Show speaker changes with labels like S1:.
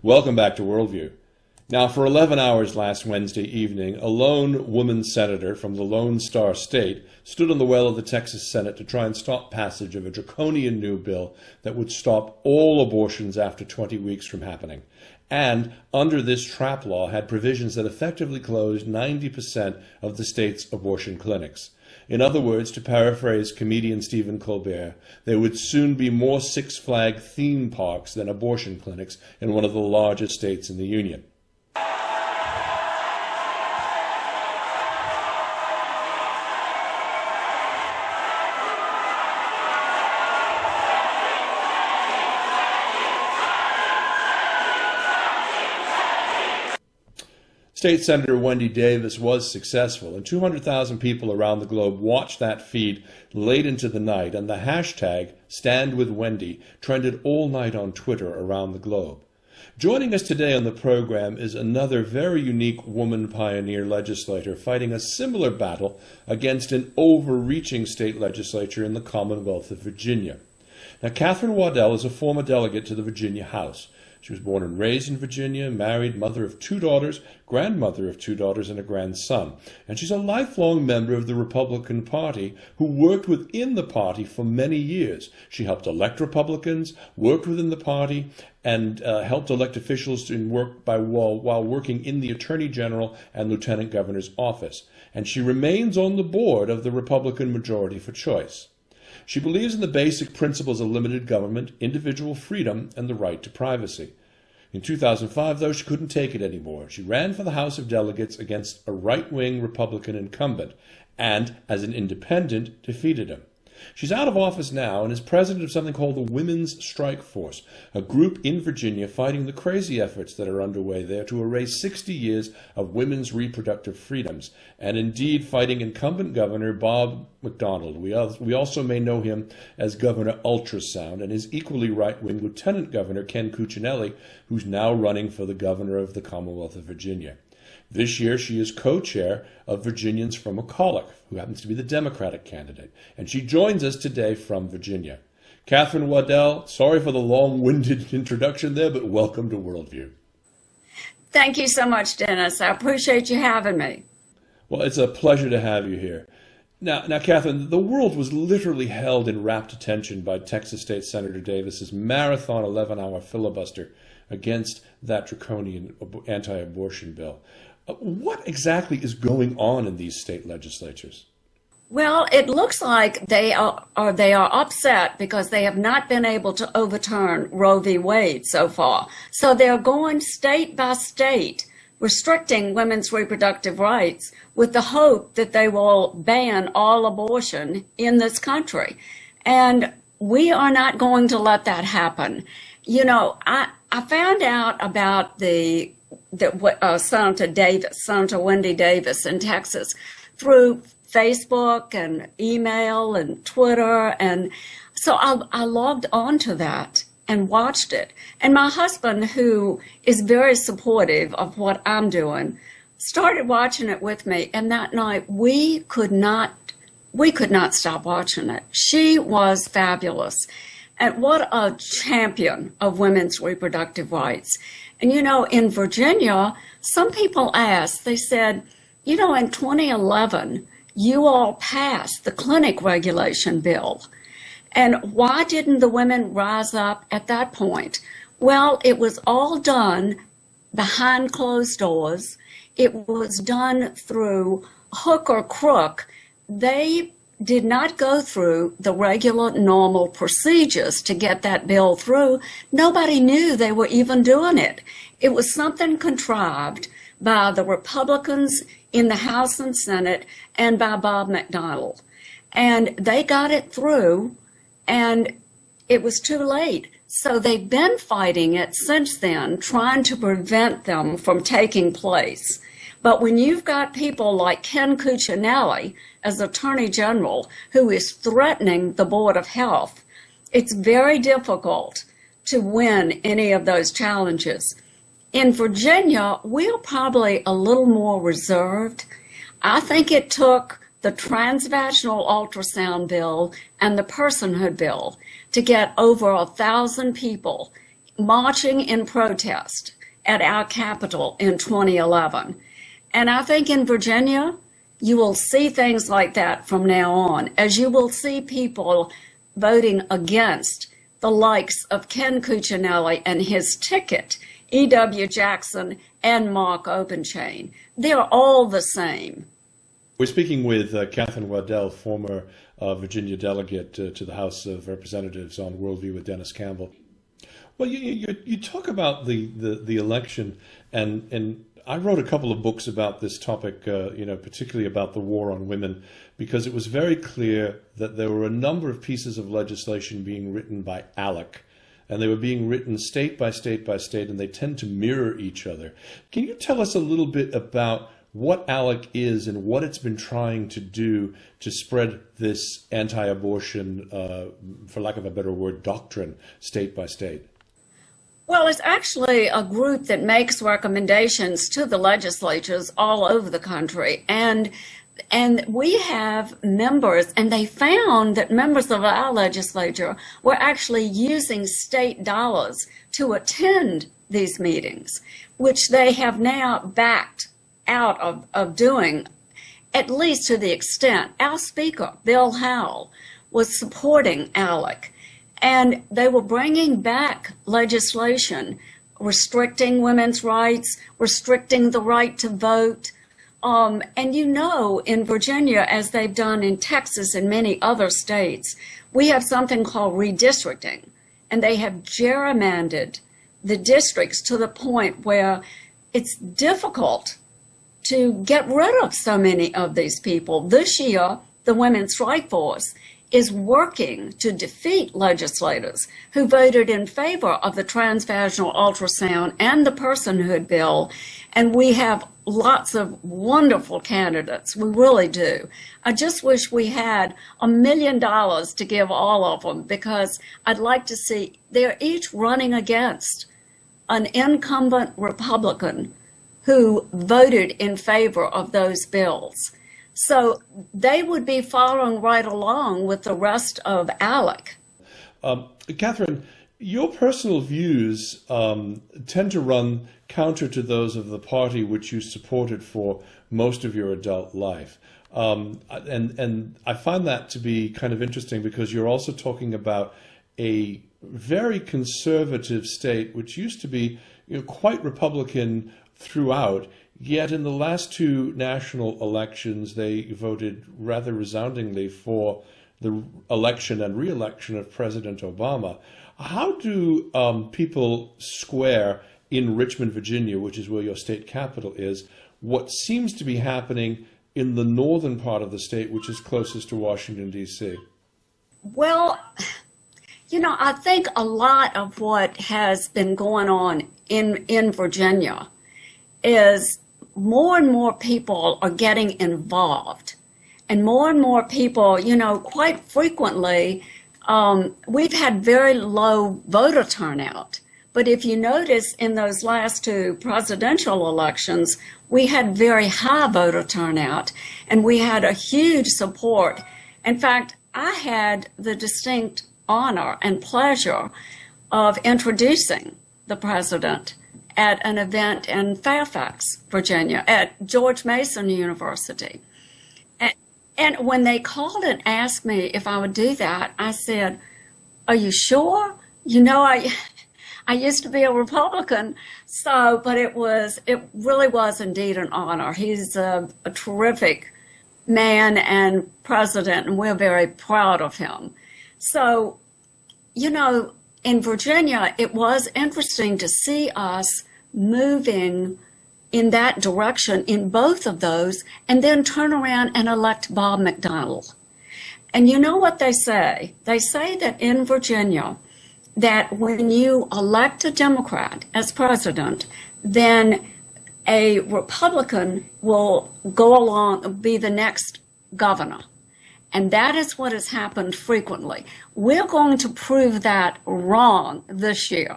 S1: Welcome back to Worldview. Now, for 11 hours last Wednesday evening, a lone woman senator from the Lone Star State stood on the well of the Texas Senate to try and stop passage of a draconian new bill that would stop all abortions after 20 weeks from happening. And, under this trap law, had provisions that effectively closed 90% of the state's abortion clinics. In other words, to paraphrase comedian Stephen Colbert, there would soon be more Six Flags theme parks than abortion clinics in one of the largest states in the Union. State Senator Wendy Davis was successful, and 200,000 people around the globe watched that feed late into the night, and the hashtag #StandWithWendy trended all night on Twitter around the globe. Joining us today on the program is another very unique woman pioneer legislator fighting a similar battle against an overreaching state legislature in the Commonwealth of Virginia. Now, Katherine Waddell is a former delegate to the Virginia House. She was born and raised in Virginia, married, mother of 2 daughters, grandmother of 2 daughters, and a grandson. And she's a lifelong member of the Republican Party who worked within the party for many years. She helped elect Republicans, worked within the party, and helped elect officials while working in the Attorney General and Lieutenant Governor's office. And she remains on the board of the Republican Majority for Choice. She believes in the basic principles of limited government, individual freedom, and the right to privacy. In 2005, though, she couldn't take it anymore. She ran for the House of Delegates against a right-wing Republican incumbent and, as an independent, defeated him. She's out of office now and is president of something called the Women's Strike Force, a group in Virginia fighting the crazy efforts that are underway there to erase 60 years of women's reproductive freedoms, and indeed fighting incumbent Governor Bob McDonnell. We also may know him as Governor Ultrasound, and his equally right-wing Lieutenant Governor Ken Cuccinelli, who's now running for the governor of the Commonwealth of Virginia. This year, she is co-chair of Virginians from McAuliffe, who happens to be the Democratic candidate, and she joins us today from Virginia. Katherine Waddell, sorry for the long-winded introduction there, but welcome to Worldview.
S2: Thank you so much, Dennis. I appreciate you having me.
S1: Well, it's a pleasure to have you here. Now, Katherine, the world was literally held in rapt attention by Texas State Senator Davis's marathon 11-hour filibuster against that draconian anti-abortion bill. What exactly is going on in these state legislatures?
S2: Well, it looks like they are upset because they have not been able to overturn Roe v. Wade so far. So they're going state by state, restricting women's reproductive rights with the hope that they will ban all abortion in this country. And we are not going to let that happen. You know, I found out about Senator Wendy Davis in Texas through Facebook and email and Twitter. And so I logged on to that and watched it. And my husband, who is very supportive of what I'm doing, started watching it with me. And that night we could not stop watching it. She was fabulous. And what a champion of women's reproductive rights. And, you know, in Virginia, some people asked, they said, you know, in 2011, you all passed the clinic regulation bill. And why didn't the women rise up at that point? Well, it was all done behind closed doors. It was done through hook or crook. They did not go through the regular, normal procedures to get that bill through. Nobody knew they were even doing it. It was something contrived by the Republicans in the House and Senate and by Bob McDonnell. And they got it through, and it was too late. So they've been fighting it since then, trying to prevent them from taking place. But when you've got people like Ken Cuccinelli as Attorney General who is threatening the Board of Health, it's very difficult to win any of those challenges. In Virginia, we're probably a little more reserved. I think it took the transvaginal ultrasound bill and the personhood bill to get over 1,000 people marching in protest at our Capitol in 2011. And I think in Virginia, you will see things like that from now on, as you will see people voting against the likes of Ken Cuccinelli and his ticket, E.W. Jackson and Mark Openchain. They're all the same.
S1: We're speaking with Katherine Waddell, former Virginia delegate to the House of Representatives, on Worldview with Dennis Campbell. Well, you talk about the election, and I wrote a couple of books about this topic, particularly about the war on women, because it was very clear that there were a number of pieces of legislation being written by ALEC, and they were being written state by state by state, and they tend to mirror each other. Can you tell us a little bit about what ALEC is and what it's been trying to do to spread this anti-abortion, for lack of a better word, doctrine state by state?
S2: Well, it's actually a group that makes recommendations to the legislatures all over the country. And we have members, and they found that members of our legislature were actually using state dollars to attend these meetings, which they have now backed out of doing, at least to the extent our Speaker, Bill Howell, was supporting ALEC. And they were bringing back legislation restricting women's rights, restricting the right to vote. And in Virginia, as they've done in Texas and many other states, we have something called redistricting. And they have gerrymandered the districts to the point where it's difficult to get rid of so many of these people. This year, the Women's Strike Force is working to defeat legislators who voted in favor of the transvaginal ultrasound and the personhood bill. And we have lots of wonderful candidates. We really do. I just wish we had $1 million to give all of them, because I'd like to see they're each running against an incumbent Republican who voted in favor of those bills. So they would be following right along with the rest of ALEC.
S1: Katherine, your personal views tend to run counter to those of the party which you supported for most of your adult life. And I find that to be kind of interesting, because you're also talking about a very conservative state which used to be quite Republican throughout. Yet in the last two national elections, they voted rather resoundingly for the election and re-election of President Obama. How do people square in Richmond, Virginia, which is where your state capital is, what seems to be happening in the northern part of the state, which is closest to Washington, D.C.?
S2: Well, I think a lot of what has been going on in Virginia is more and more people are getting involved, and more people, quite frequently, we've had very low voter turnout. But if you notice, in those last two presidential elections, we had very high voter turnout, and we had a huge support. In fact, I had the distinct honor and pleasure of introducing the president at an event in Fairfax, Virginia, at George Mason University. And when they called and asked me if I would do that, I said, "Are you sure? I used to be a Republican, but it really was indeed an honor. He's a terrific man and president, and we're very proud of him." So, in Virginia, it was interesting to see us moving in that direction in both of those, and then turn around and elect Bob McDonnell. And you know what they say? They say that in Virginia, that when you elect a Democrat as president, then a Republican will go along, be the next governor. And that is what has happened frequently. We're going to prove that wrong this year.